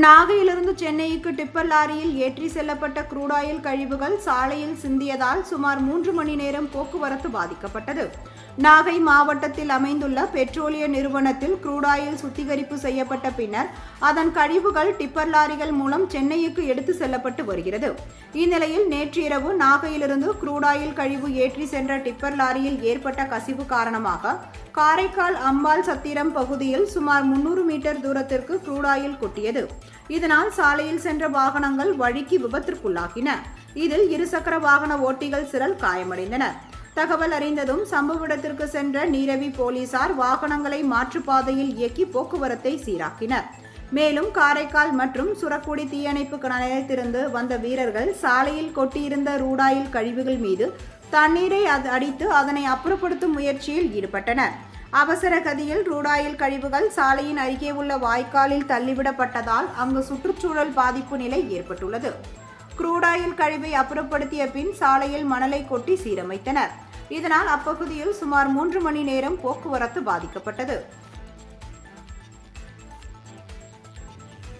நாகையிலிருந்து சென்னைக்கு டிப்பர் லாரியில் ஏற்றி செல்லப்பட்ட க்ரூட் ஆயில் கழிவுகள் சாலையில் சிந்தியதால் சுமார் 3 மணி நேரம் போக்குவரத்து பாதிக்கப்பட்டது. நாகை மாவட்டத்தில் அமைந்துள்ள பெட்ரோலிய நிறுவனத்தில் க்ரூட் ஆயில் சுத்திகரிப்பு செய்யப்பட்ட பின்னர் அதன் கழிவுகள் டிப்பர் லாரிகள் மூலம் சென்னைக்கு எடுத்து செல்லப்பட்டு வருகிறது. இந்நிலையில் நேற்று இரவு நாகையிலிருந்து க்ரூட் ஆயில் கழிவு ஏற்றி சென்ற டிப்பர் லாரியில் ஏற்பட்ட கசிவு காரணமாக காரைக்கால் அம்பாள் சத்திரம் பகுதியில் சுமார் 300 மீட்டர் தூரத்திற்கு க்ரூட் ஆயில் கொட்டியது. இதனால் சாலையில் சென்ற வாகனங்கள் வழிக்கு விபத்திற்குள்ளாகின. இதில் இருசக்கர வாகன ஓட்டிகள் சிலர் காயமடைந்தனர். தகவல் அறிந்ததும் சம்பவ இடத்திற்கு சென்ற நீரவி போலீசார் வாகனங்களை மாற்றுப்பாதையில் இயக்கி போக்குவரத்தை சீராக்கினர். மேலும் காரைக்கால் மற்றும் சுரக்குடி தீயணைப்பு நிலையத்திலிருந்து வந்த வீரர்கள் சாலையில் கொட்டியிருந்த க்ரூட் ஆயில் கழிவுகள் மீது தண்ணீரை அடித்து அதனை அப்புறப்படுத்தும் முயற்சியில் ஈடுபட்டனர். அவசர கதியில் க்ரூட் ஆயில் கழிவுகள் சாலையின் அருகே உள்ள வாய்க்காலில் தள்ளிவிடப்பட்டதால் அங்கு சுற்றுச்சூழல் பாதிப்பு நிலை ஏற்பட்டுள்ளது. க்ரூட் ஆயில் கழிவை அப்புறப்படுத்திய பின் சாலையில் மணலை கொட்டி சீரமைத்தனர். இதனால் அப்பகுதியில் சுமார் 3 மணி நேரம் போக்குவரத்து பாதிக்கப்பட்டது.